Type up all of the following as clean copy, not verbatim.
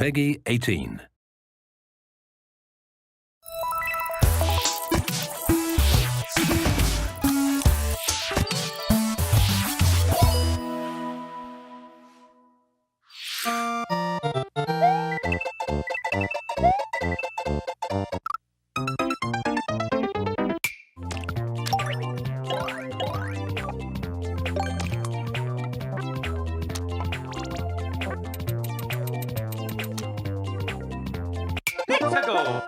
Peggy 18. Go.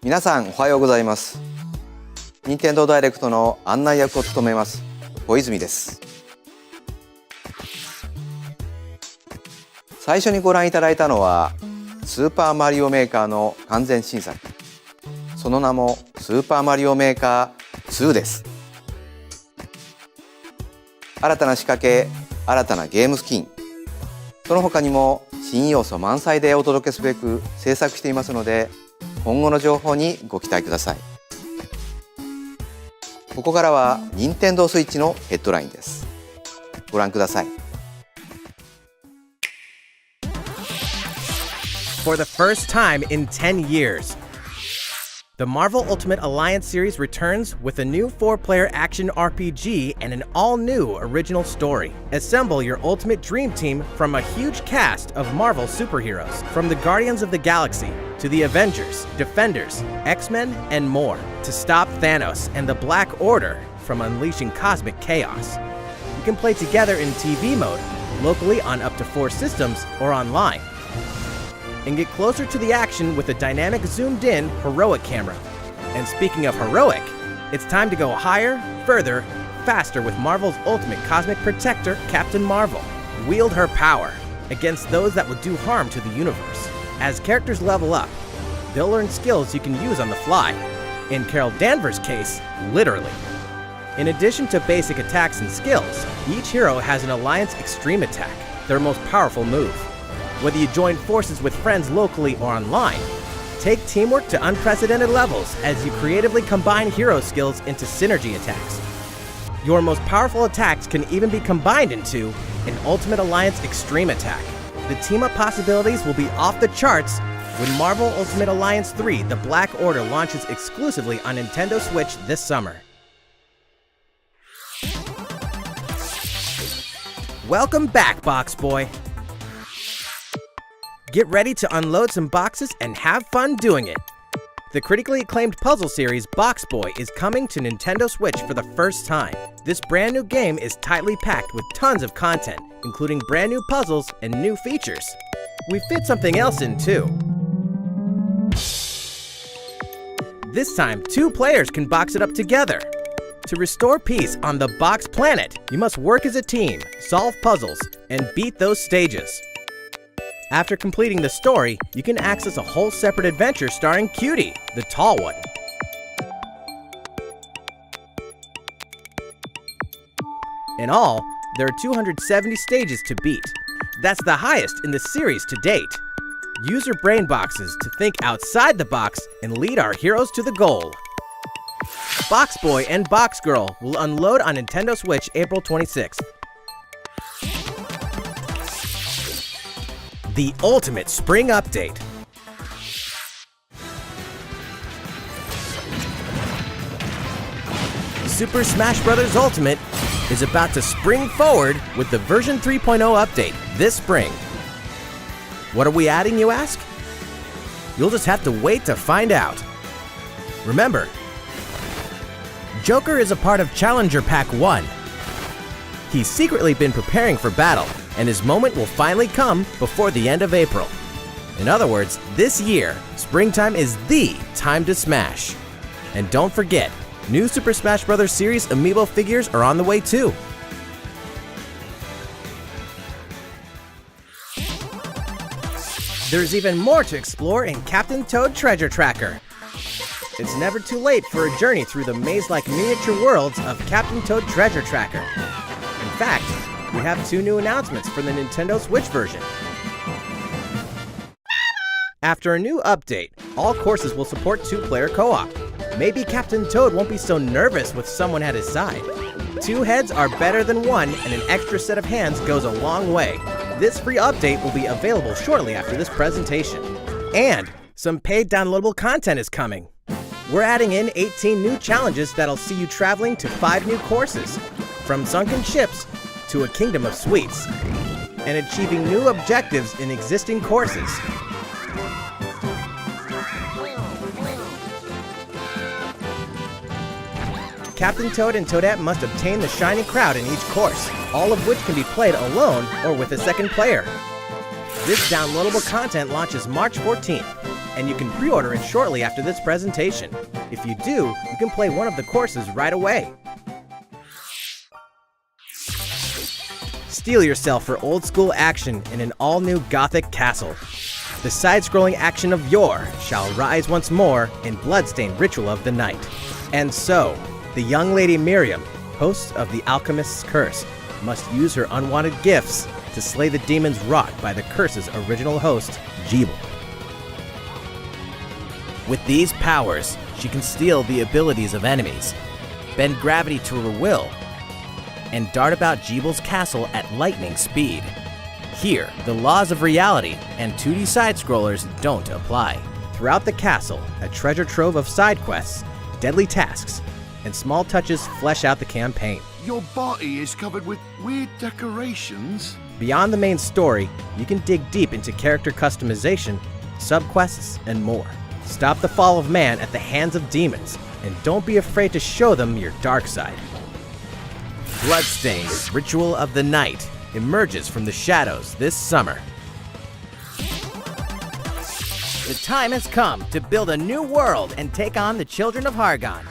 皆さんおはようございます。任天堂ダイレクトの案内役を務めます小泉です。最初にご覧いただいたのはスーパーマリオメーカーの完全新作、その名もスーパーマリオメーカー2です。新たな仕掛け、新たなゲームスキン、その他にも新要素満載でお届けすべく制作していますので、今後の情報にご期待ください。ここからは任天堂スイッチのヘッドラインです。ご覧ください。For the first time in 10 years, the Marvel Ultimate Alliance series returns with a new 4-player action RPG and an all-new original story. Assemble your ultimate dream team from a huge cast of Marvel superheroes, from the Guardians of the Galaxy to the Avengers, Defenders, X-Men, and more, to stop Thanos and the Black Order from unleashing cosmic chaos. You can play together in TV mode, locally on up to 4 systems, or online, and get closer to the action with a dynamic zoomed-in heroic camera. And speaking of heroic, it's time to go higher, further, faster with Marvel's ultimate cosmic protector, Captain Marvel. Wield her power against those that would do harm to the universe. As characters level up, they'll learn skills you can use on the fly. In Carol Danvers' case, literally. In addition to basic attacks and skills, each hero has an Alliance Extreme Attack, their most powerful move. Whether you join forces with friends locally or online, take teamwork to unprecedented levels as you creatively combine hero skills into synergy attacks. Your most powerful attacks can even be combined into an Ultimate Alliance Extreme Attack. The team-up possibilities will be off the charts when Marvel Ultimate Alliance 3: The Black Order launches exclusively on Nintendo Switch this summer. Welcome back, Box Boy! Get ready to unload some boxes and have fun doing it. The critically acclaimed puzzle series Box Boy is coming to Nintendo Switch for the first time. This brand new game is tightly packed with tons of content, including brand new puzzles and new features. We fit something else in too. This time, 2 players can box it up together. To restore peace on the Box Planet, you must work as a team, solve puzzles, and beat those stages. After completing the story, you can access a whole separate adventure starring Cutie, the tall one. In all, there are 270 stages to beat. That's the highest in the series to date. Use your brain boxes to think outside the box and lead our heroes to the goal. Box Boy and Box Girl will unload on Nintendo Switch April 26th. The Ultimate Spring Update. Super Smash Bros. Ultimate is about to spring forward with the version 3.0 update this spring. What are we adding, you ask? You'll just have to wait to find out. Remember, Joker is a part of Challenger Pack 1. He's secretly been preparing for battle, and his moment will finally come before the end of April. In other words, this year, springtime is the time to smash. And don't forget, new Super Smash Bros. Series amiibo figures are on the way too. There's even more to explore in Captain Toad Treasure Tracker. It's never too late for a journey through the maze-like miniature worlds of Captain Toad Treasure Tracker. In fact, we have 2 new announcements for the Nintendo Switch version. After a new update, all courses will support 2-player co-op. Maybe Captain Toad won't be so nervous with someone at his side. 2 heads are better than 1, and an extra set of hands goes a long way. This free update will be available shortly after this presentation. And some paid downloadable content is coming. We're adding in 18 new challenges that'll see you traveling to 5 new courses, from sunken ships to a kingdom of sweets, and achieving new objectives in existing courses. Captain Toad and Toadette must obtain the Shining Crowd in each course, all of which can be played alone or with a second player. This downloadable content launches March 14th, and you can pre-order it shortly after this presentation. If you do, you can play one of the courses right away. Steel yourself for old-school action in an all-new Gothic castle. The side-scrolling action of yore shall rise once more in bloodstained Ritual of the Night. And so, the young lady Miriam, host of the Alchemist's Curse, must use her unwanted gifts to slay the demons wrought by the curse's original host, Jeeble. With these powers, she can steal the abilities of enemies, bend gravity to her will, and dart about Jeeble's castle at lightning speed. Here, the laws of reality and 2D side-scrollers don't apply. Throughout the castle, a treasure trove of side quests, deadly tasks, and small touches flesh out the campaign. Your body is covered with weird decorations. Beyond the main story, you can dig deep into character customization, subquests, and more. Stop the fall of man at the hands of demons, and don't be afraid to show them your dark side. Bloodstained Ritual of the Night emerges from the shadows this summer. The time has come to build a new world and take on the children of Hargon.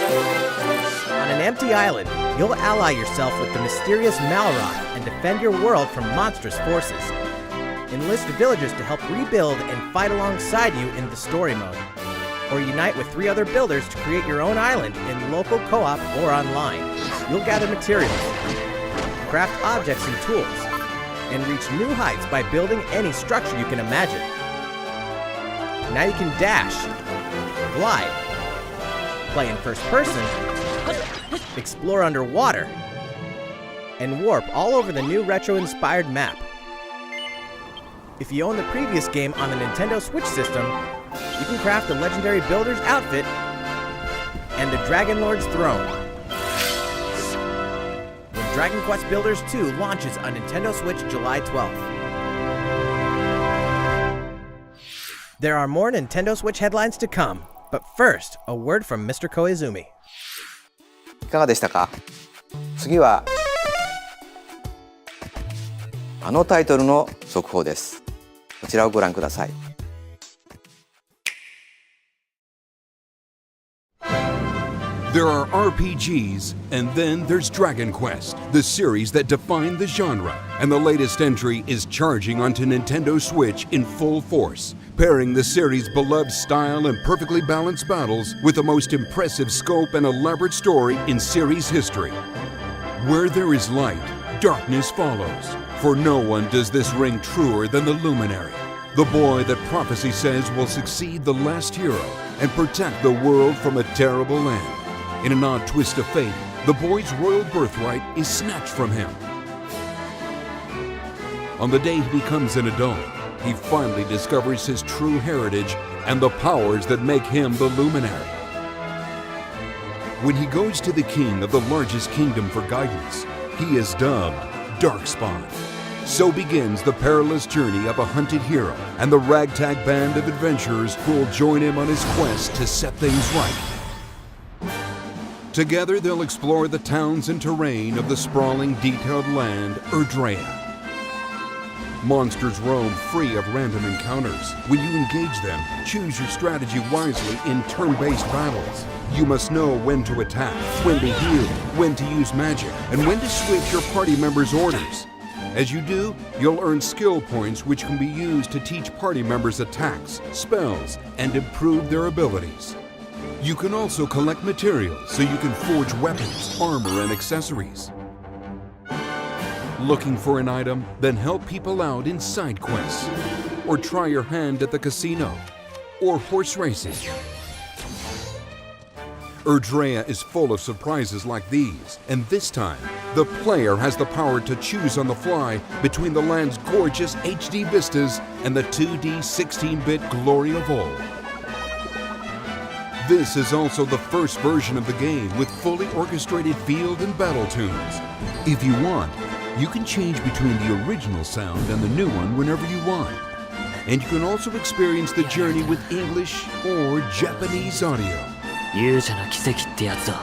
On an empty island, you'll ally yourself with the mysterious Malroth and defend your world from monstrous forces. Enlist villagers to help rebuild and fight alongside you in the story mode. Or unite with 3 other builders to create your own island in local co-op or online. You'll gather materials, craft objects and tools, and reach new heights by building any structure you can imagine. Now you can dash, glide, play in first person, explore underwater, and warp all over the new retro-inspired map. If you own the previous game on the Nintendo Switch system, you can craft the legendary Builder's outfit and the Dragon Lord's throne. When Dragon Quest Builders 2 launches on Nintendo Switch July 12th. There are more Nintendo Switch headlines to come, but first, a word from Mr. Koizumi. いかがでしたか？次はあのタイトルの速報です。こちらをご覧ください。There are RPGs, and then there's Dragon Quest, the series that defined the genre. And the latest entry is charging onto Nintendo Switch in full force, pairing the series' beloved style and perfectly balanced battles with the most impressive scope and elaborate story in series history. Where there is light, darkness follows. For no one does this ring truer than the Luminary, the boy that prophecy says will succeed the last hero and protect the world from a terrible end. In an odd twist of fate, the boy's royal birthright is snatched from him. On the day he becomes an adult, he finally discovers his true heritage and the powers that make him the Luminary. When he goes to the king of the largest kingdom for guidance, he is dubbed Darkspawn. So begins the perilous journey of a hunted hero and the ragtag band of adventurers who will join him on his quest to set things right. Together they'll explore the towns and terrain of the sprawling, detailed land, Erdrea. Monsters roam free of random encounters. When you engage them, choose your strategy wisely in turn-based battles. You must know when to attack, when to heal, when to use magic, and when to switch your party members' orders. As you do, you'll earn skill points which can be used to teach party members attacks, spells, and improve their abilities. You can also collect materials so you can forge weapons, armor, and accessories. Looking for an item? Then help people out in side quests. Or try your hand at the casino. Or horse racing. Erdrea is full of surprises like these, and this time, the player has the power to choose on the fly between the land's gorgeous HD vistas and the 2D 16-bit glory of old. This is also the first version of the game with fully orchestrated field and battle tunes. If you want, you can change between the original sound and the new one whenever you want. And you can also experience the journey with English or Japanese audio. 勇者の奇跡ってやつだ。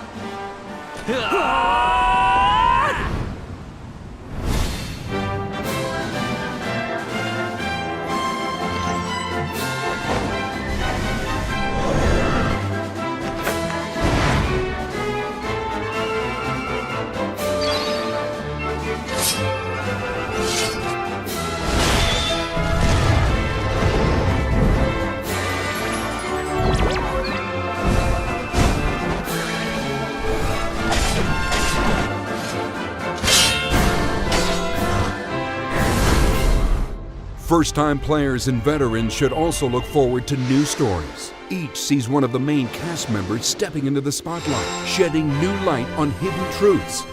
First-time players and veterans should also look forward to new stories. Each sees one of the main cast members stepping into the spotlight, shedding new light on hidden truths.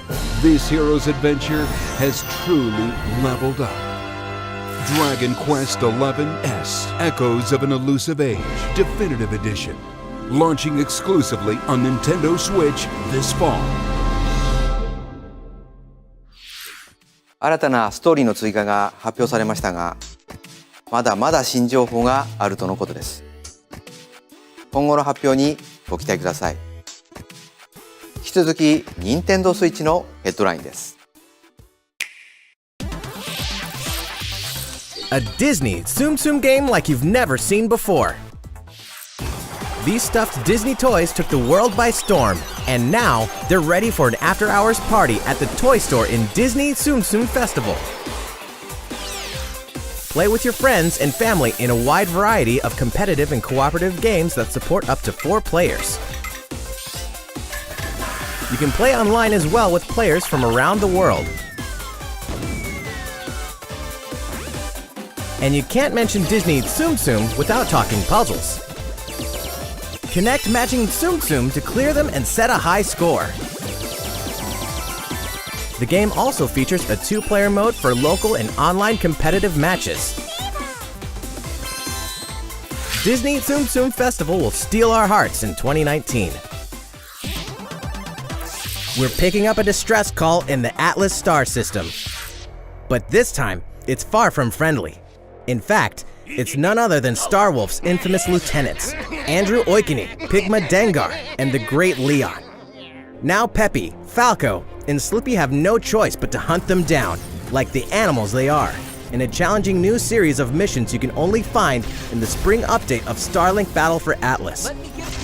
This hero's adventure has truly leveled up. Dragon Quest XI's Echoes of an Elusive Age Definitive Edition, launching exclusively on Nintendo Switch this fall. 新たなストーリーの追加が発表されましたが、まだまだ新情報があるとのことです。今後の発表にご期待ください。引き続き、Nintendo Switch のヘッドラインです。A Disney Tsum Tsum game like you've never seen before. These stuffed Disney toys took the world by storm, and now they're ready for an after-hours party at the toy store in Disney Tsum Tsum Festival. Play with your friends and family in a wide variety of competitive and cooperative games that support up to 4 players. You can play online as well with players from around the world. And you can't mention Disney Tsum Tsum without talking puzzles. Connect matching Tsum Tsum to clear them and set a high score. The game also features a 2-player mode for local and online competitive matches. Disney Tsum Tsum Festival will steal our hearts in 2019. We're picking up a distress call in the Atlas star system. But this time, it's far from friendly. In fact, it's none other than Starwolf's infamous lieutenants, Andrew Oikini, Pigma Dengar, and the Great Leon. Now Peppy, Falco, and Slippy have no choice but to hunt them down, like the animals they are, in a challenging new series of missions you can only find in the spring update of Starlink Battle for Atlas.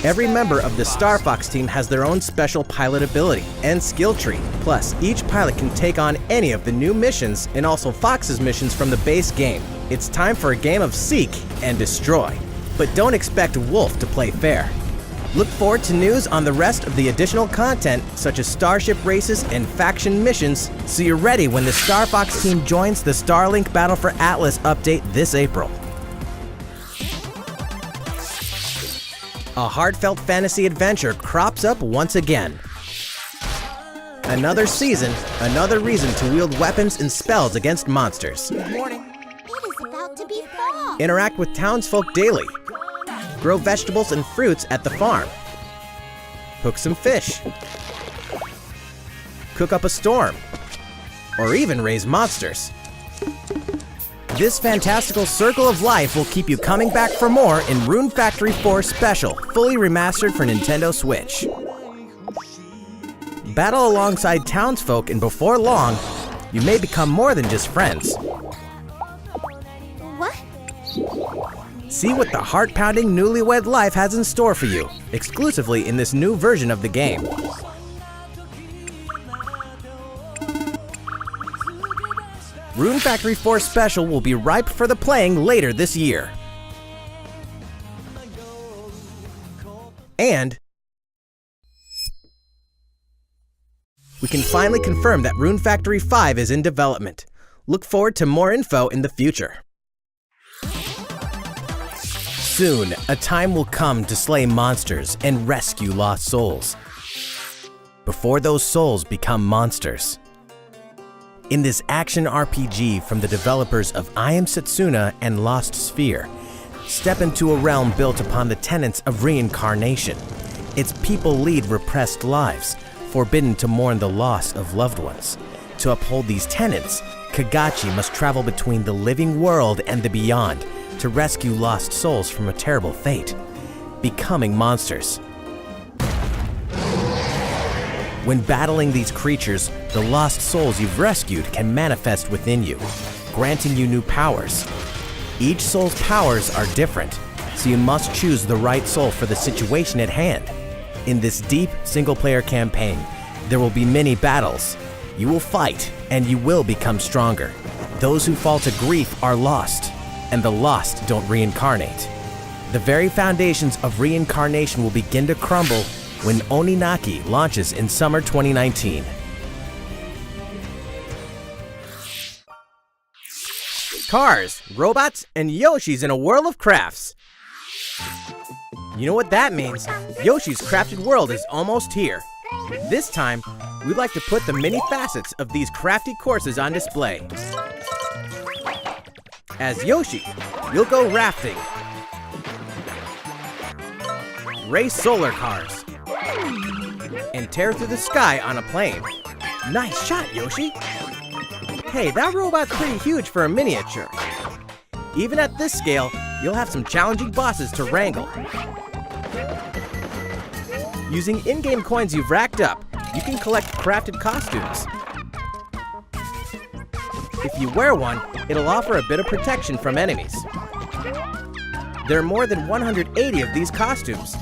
Every member of the Star Fox team has their own special pilot ability and skill tree. Plus, each pilot can take on any of the new missions and also Fox's missions from the base game. It's time for a game of seek and destroy. But don't expect Wolf to play fair. Look forward to news on the rest of the additional content, such as starship races and faction missions, so you're ready when the Star Fox team joins the Starlink Battle for Atlas update this April. A heartfelt fantasy adventure crops up once again. Another season, another reason to wield weapons and spells against monsters. It is about to be fall. Interact with townsfolk daily. Grow vegetables and fruits at the farm. hook some fish, cook up a storm, or even raise monsters. This fantastical circle of life will keep you coming back for more in Rune Factory 4 Special, fully remastered for Nintendo Switch. Battle alongside townsfolk, and before long, you may become more than just friends. What? See what the heart-pounding newlywed life has in store for you, exclusively in this new version of the game. Rune Factory 4 Special will be ripe for the playing later this year. And we can finally confirm that Rune Factory 5 is in development. Look forward to more info in the future. Soon, a time will come to slay monsters and rescue lost souls, before those souls become monsters. In this action RPG from the developers of I Am Setsuna and Lost Sphere, step into a realm built upon the tenets of reincarnation. Its people lead repressed lives, forbidden to mourn the loss of loved ones. To uphold these tenets, Kagachi must travel between the living world and the beyond to rescue lost souls from a terrible fate, becoming monsters. When battling these creatures, the lost souls you've rescued can manifest within you, granting you new powers. Each soul's powers are different, so you must choose the right soul for the situation at hand. In this deep single-player campaign, there will be many battles. You will fight, and you will become stronger. Those who fall to grief are lost, and the lost don't reincarnate. The very foundations of reincarnation will begin to crumble when Oninaki launches in summer 2019. Cars, robots, and Yoshis in a world of crafts. You know what that means? Yoshi's Crafted World is almost here. This time, we'd like to put the many facets of these crafty courses on display. As Yoshi, you'll go rafting, race solar cars, and tear through the sky on a plane. Nice shot, Yoshi! Hey, that robot's pretty huge for a miniature. Even at this scale, you'll have some challenging bosses to wrangle. Using in-game coins you've racked up, you can collect crafted costumes. If you wear one, it'll offer a bit of protection from enemies. There are more than 180 of these costumes,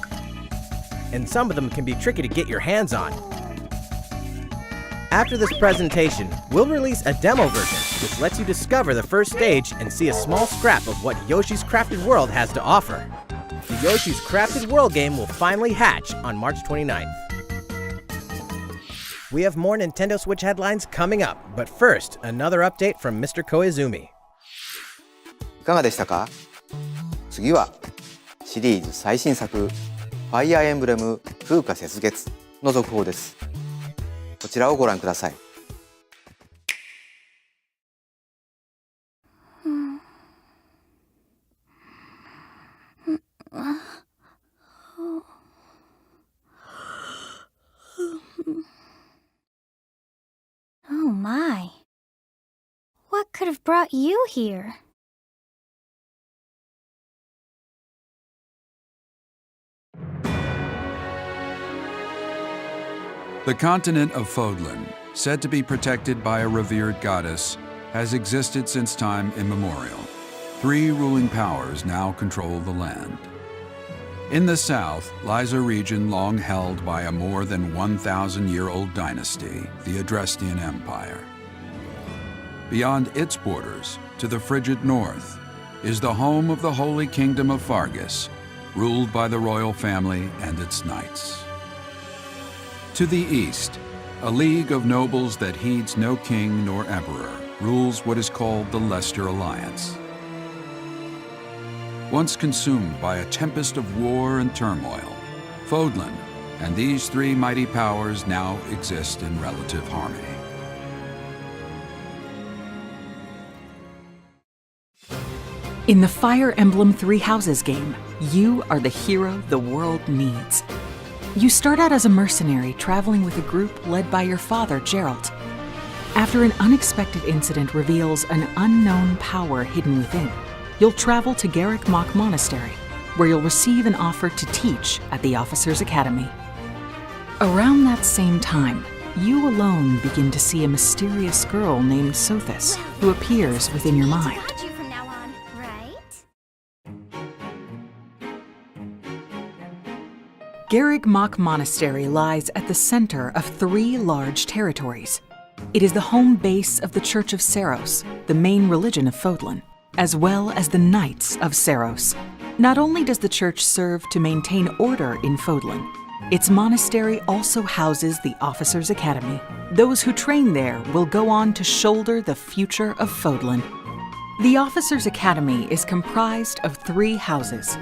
and some of them can be tricky to get your hands on. After this presentation, we'll release a demo version, which lets you discover the first stage and see a small scrap of what Yoshi's Crafted World has to offer. The Yoshi's Crafted World game will finally hatch on March 29th. We have more Nintendo Switch headlines coming up, but first, another update from Mr. Koizumi. いかがでしたか？次はシリーズ最新作ファイアーエンブレム風化雪月の続報です。こちらをご覧ください。Oh my. What could have brought you here? The continent of Fodlan, said to be protected by a revered goddess, has existed since time immemorial. 3 ruling powers now control the land. In the south lies a region long held by a more than 1,000-year-old dynasty, the Adrestian Empire. Beyond its borders, to the frigid north, is the home of the Holy Kingdom of Fargus, ruled by the royal family and its knights. To the east, a league of nobles that heeds no king nor emperor rules what is called the Leicester Alliance. Once consumed by a tempest of war and turmoil, Fodlan and these 3 mighty powers now exist in relative harmony. In the Fire Emblem Three Houses game, you are the hero the world needs. You start out as a mercenary traveling with a group led by your father, Geralt. After an unexpected incident reveals an unknown power hidden within, you'll travel to Garrick Mach Monastery, where you'll receive an offer to teach at the Officers' Academy. Around that same time, you alone begin to see a mysterious girl named Sothis, who appears within your mind. You from now on, right? Garrick Mach Monastery lies at the center of 3 large territories. It is the home base of the Church of Seiros, the main religion of Fodlan, as well as the Knights of Seiros. Not only does the church serve to maintain order in Fodlan, its monastery also houses the Officers' Academy. Those who train there will go on to shoulder the future of Fodlan. The Officers' Academy is comprised of 3 houses.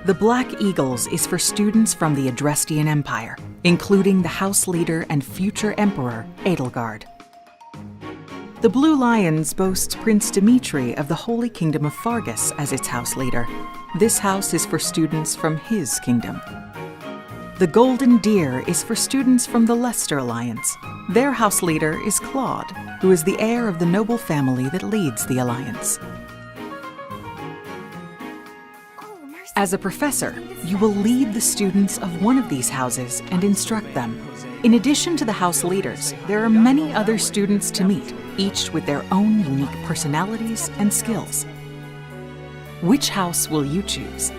The Black Eagles is for students from the Adrestian Empire, including the House Leader and future Emperor, Edelgard. The Blue Lions boasts Prince Dimitri of the Holy Kingdom of Fargus as its House Leader. This house is for students from his kingdom. The Golden Deer is for students from the Leicester Alliance. Their House Leader is Claude, who is the heir of the noble family that leads the Alliance. As a professor, you will lead the students of one of these houses and instruct them. In addition to the house leaders, there are many other students to meet, each with their own unique personalities and skills. Which house will you choose?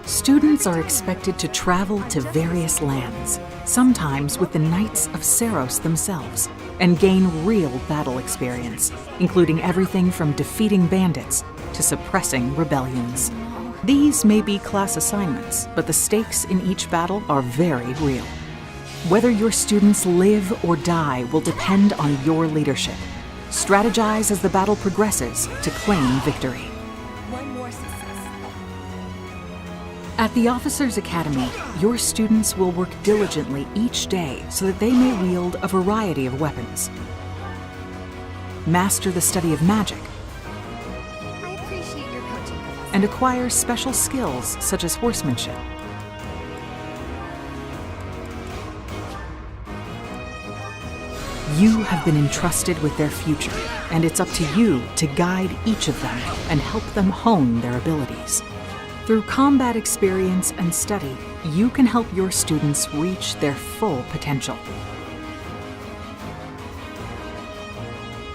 Students are expected to travel to various lands, sometimes with the Knights of Seiros themselves, and gain real battle experience, including everything from defeating bandits to suppressing rebellions. These may be class assignments, but the stakes in each battle are very real. Whether your students live or die will depend on your leadership. Strategize as the battle progresses to claim victory. At the Officers' Academy, your students will work diligently each day so that they may wield a variety of weapons. Master the study of magic, I appreciate your coaching. and acquire special skills such as horsemanship. You have been entrusted with their future, and it's up to you to guide each of them and help them hone their abilities. Through combat experience and study, you can help your students reach their full potential.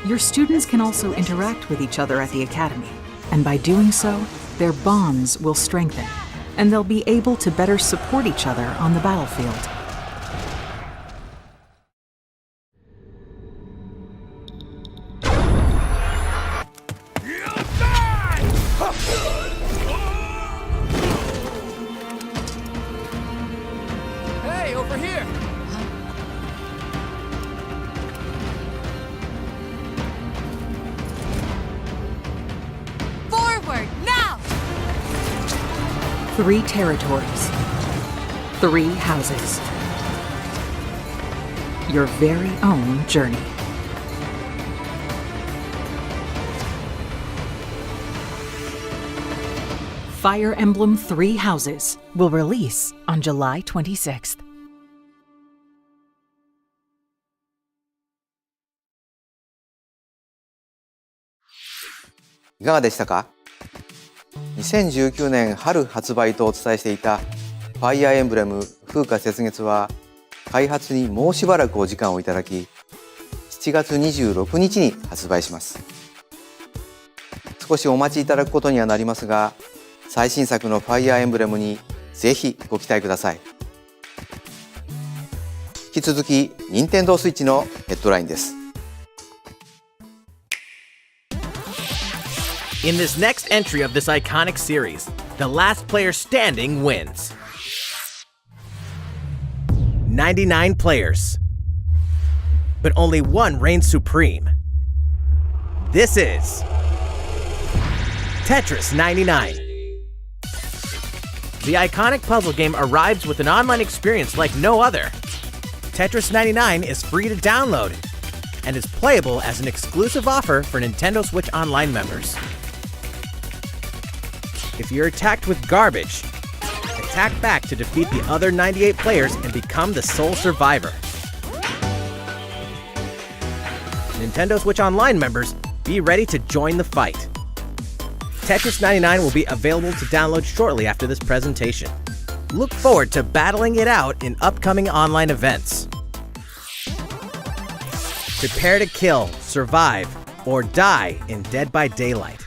Your students can also interact with each other at the Academy, and by doing so, their bonds will strengthen, and they'll be able to better support each other on the battlefield. Hey, over here! Forward, now! 3 territories, 3 houses. Your very own journey. Fire Emblem 3 Houses will release on July 26th. いかがでしたか？ 2019年春発売とお伝えしていたファイアーエンブレム風化雪月は開発にもうしばらくお時間をいただき7月26日に発売します。少しお待ちいただくことにはなりますが最新作のファイアーエンブレムにぜひご期待ください。引き続き任天堂スイッチのヘッドラインです。 In this next entry of this iconic series, the last player standing wins. 99 players. But only one reigns supreme. This is Tetris 99. The iconic puzzle game arrives with an online experience like no other. Tetris 99 is free to download and is playable as an exclusive offer for Nintendo Switch Online members. If you're attacked with garbage, attack back to defeat the other 98 players and become the sole survivor. Nintendo Switch Online members, be ready to join the fight. Tetris 99 will be available to download shortly after this presentation. Look forward to battling it out in upcoming online events. Prepare to kill, survive, or die in Dead by Daylight.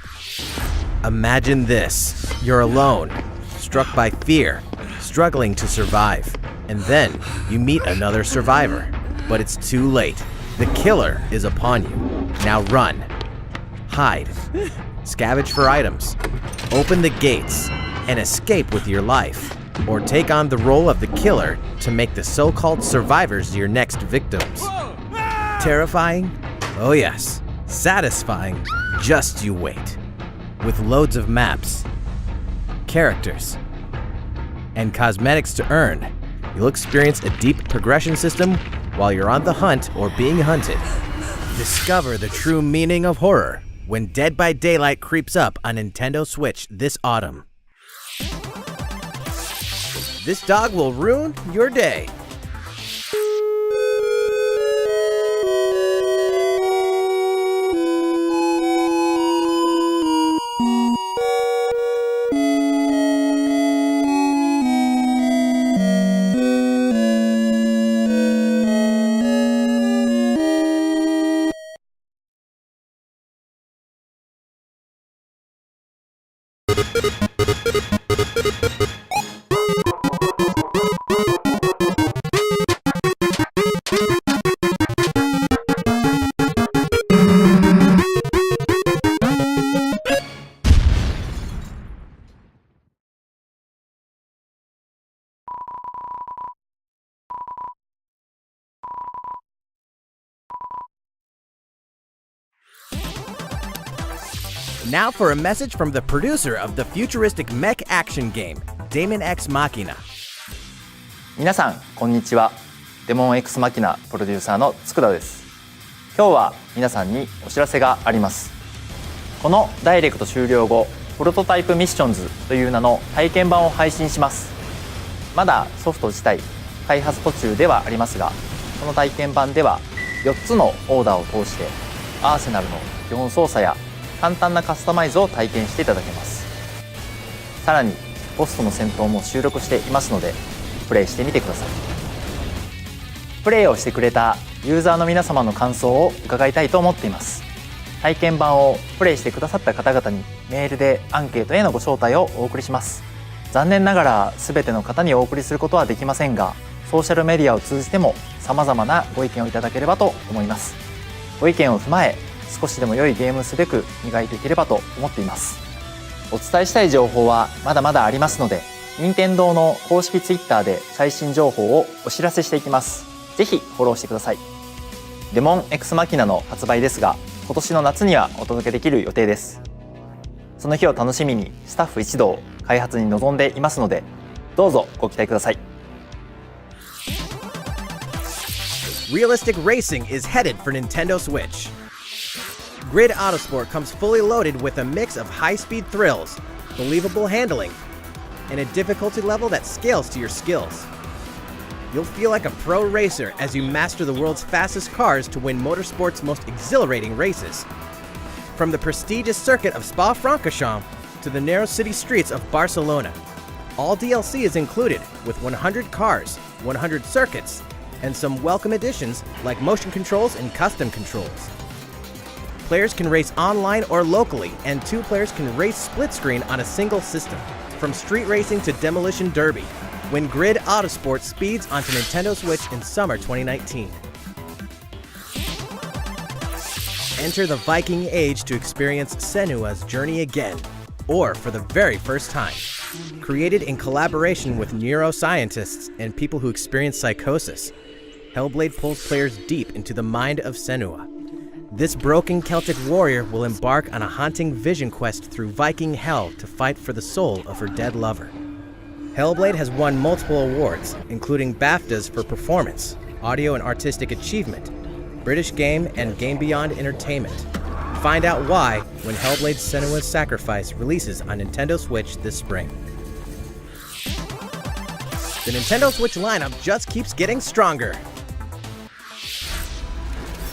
Imagine this. You're alone, struck by fear, struggling to survive. And then you meet another survivor. But it's too late. The killer is upon you. Now run. Hide. Scavenge for items. Open the gates and escape with your life. Or take on the role of the killer to make the so-called survivors your next victims. Terrifying? Oh yes. Satisfying? Just you wait. With loads of maps, characters, and cosmetics to earn, you'll experience a deep progression system while you're on the hunt or being hunted. Discover the true meaning of horror when Dead by Daylight creeps up on Nintendo Switch this autumn. This dog will ruin your day. Now for a message from the producer of the futuristic mech action game, Daemon X Machina. 皆さんこんにちは。デモン X マキナプロデューサーの佃です。今日は皆さんにお知らせがあります。このダイレクト終了後、プロトタイプミッションズという名の体験版を配信します。まだソフト自体開発途中ではありますが、この体験版では4つのオーダーを通してアーセナルの基本操作や簡単なカスタマイズを体験していただけます。さらにボスとの戦闘も収録していますのでプレイしてみてください。プレイをしてくれたユーザーの皆様の感想を伺いたいと思っています。体験版をプレイしてくださった方々にメールでアンケートへのご招待をお送りします。残念ながら全ての方にお送りすることはできませんが、ソーシャルメディアを通じても様々なご意見をいただければと思います。ご意見を踏まえ少しでも良いゲームすべく磨いていければと思っています。お伝えしたい情報はまだまだありますので、任天堂の公式 Twitter で最新情報をお知らせしていきます。ぜひフォローしてください。デモン X マキナの発売ですが、今年の夏にはお届けできる予定です。その日を楽しみにスタッフ一同開発に臨んでいますので、どうぞご期待ください。Realistic racing is headed for Nintendo Switch. Grid Autosport comes fully loaded with a mix of high-speed thrills, believable handling, and a difficulty level that scales to your skills. You'll feel like a pro racer as you master the world's fastest cars to win motorsport's most exhilarating races. From the prestigious circuit of Spa-Francorchamps to the narrow city streets of Barcelona, all DLC is included with 100 cars, 100 circuits, and some welcome additions like motion controls and custom controls. Players can race online or locally, and two players can race split screen on a single system. From street racing to demolition derby, when Grid Autosport speeds onto Nintendo Switch in summer 2019. Enter the Viking Age to experience Senua's journey again, or for the very first time. Created in collaboration with neuroscientists and people who experience psychosis, Hellblade pulls players deep into the mind of Senua. This broken Celtic warrior will embark on a haunting vision quest through Viking hell to fight for the soul of her dead lover. Hellblade has won multiple awards, including BAFTAs for performance, audio and artistic achievement, British Game and Game Beyond Entertainment. Find out why when Hellblade: Senua's Sacrifice releases on Nintendo Switch this spring. The Nintendo Switch lineup just keeps getting stronger.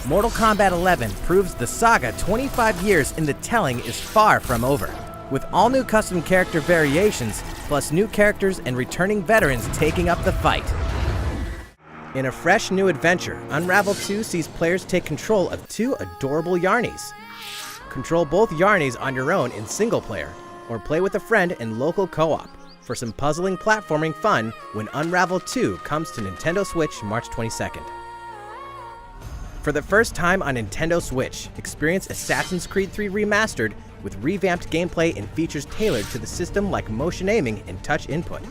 Mortal Kombat 11 proves the saga 25 years in the telling is far from over, with all new custom character variations, plus new characters and returning veterans taking up the fight. In a fresh new adventure, Unravel 2 sees players take control of two adorable Yarnies. Control both Yarnies on your own in single player, or play with a friend in local co-op for some puzzling platforming fun when Unravel 2 comes to Nintendo Switch March 22nd. For the first time on Nintendo Switch, experience Assassin's Creed 3 Remastered with revamped gameplay and features tailored to the system like motion aiming and touch input.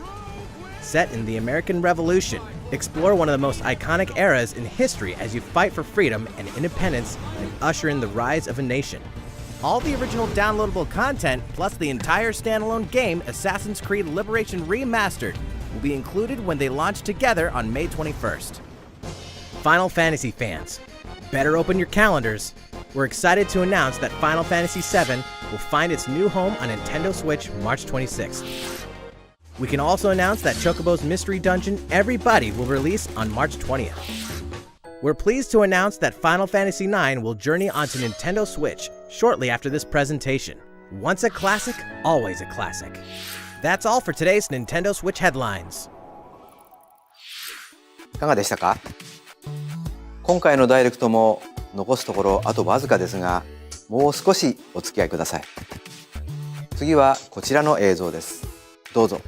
Set in the American Revolution, explore one of the most iconic eras in history as you fight for freedom and independence and usher in the rise of a nation. All the original downloadable content, plus the entire standalone game, Assassin's Creed Liberation Remastered, will be included when they launch together on May 21st. Final Fantasy fans, better open your calendars. We're excited to announce that Final Fantasy VII will find its new home on Nintendo Switch March 26th. We can also announce that Chocobo's Mystery Dungeon Everybody will release on March 20th. We're pleased to announce that Final Fantasy IX will journey onto Nintendo Switch shortly after this presentation. Once a classic, always a classic. That's all for today's Nintendo Switch headlines. いかがでしたか？今回のダイレクトも残すところあとわずかですが、もう少しお付き合いください。次はこちらの映像です。どうぞ。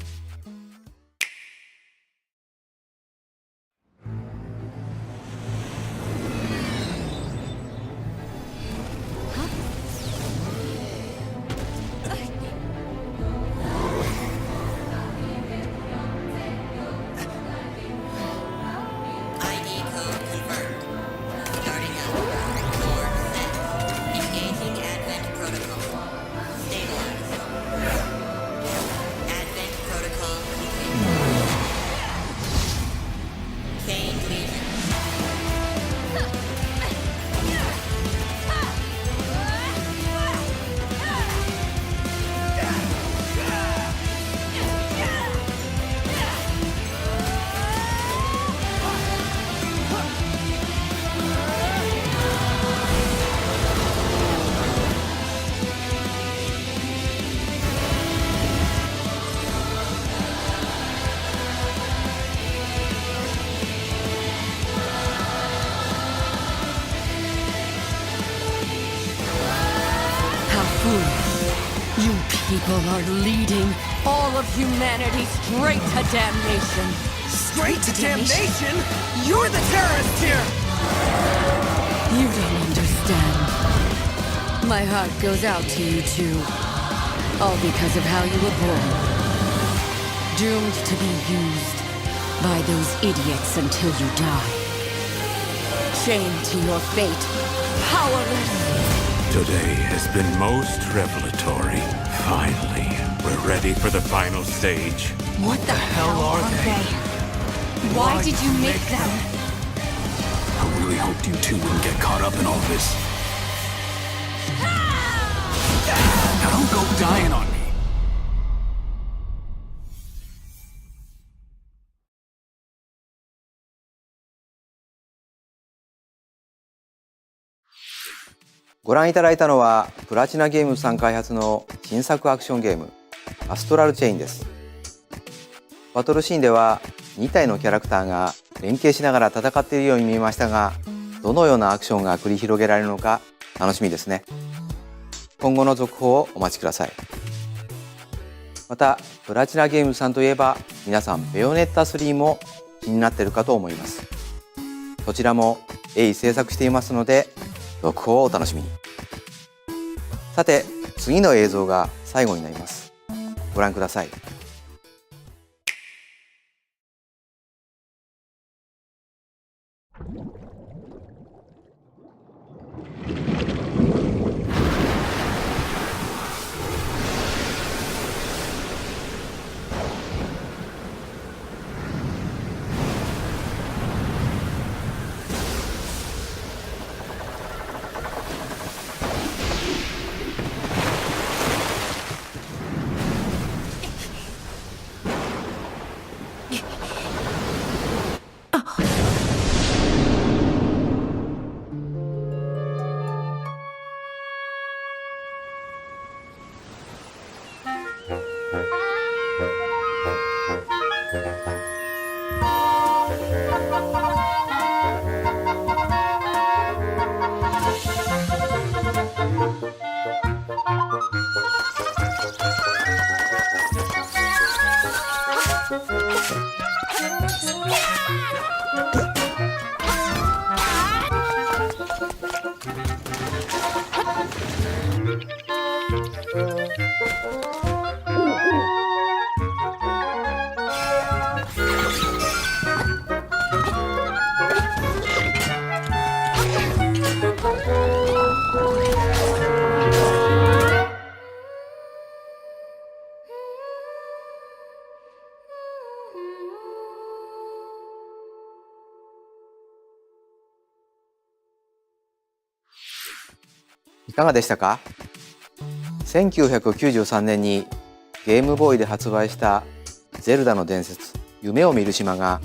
You people are leading all of humanity straight to damnation. Straight to damnation? You're the terrorist here! You don't understand. My heart goes out to you too. All because of how you were born. Doomed to be used by those idiots until you die. Chained to your fate. Powerless. Today has been most revelatory. Finally, we're ready for the final stage. What the hell are they? Why did you make them? I really hoped you two wouldn't get caught up in all this. Now don't go dying on me. ご覧いただいたのはプラチナゲームズさん開発の新作アクションゲームアストラルチェインです。バトルシーンでは2体のキャラクターが連携しながら戦っているように見えましたが、どのようなアクションが繰り広げられるのか楽しみですね。今後の続報をお待ちください。またプラチナゲームズさんといえば皆さんベヨネッタ3も気になっているかと思います。そちらも鋭意制作していますので続報をお楽しみに。さて次の映像が最後になります。ご覧ください。いかがでしたか？ 1993年にゲームボーイで発売したゼルダの伝説夢を見る島が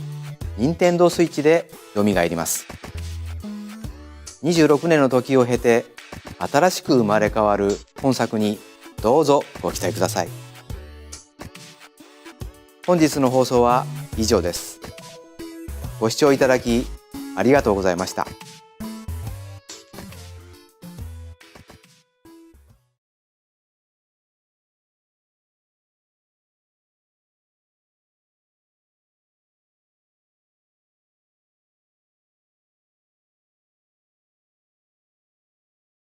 任天堂スイッチで蘇ります。26年の時を経て新しく生まれ変わる本作にどうぞご期待ください。本日の放送は以上です。ご視聴いただきありがとうございました。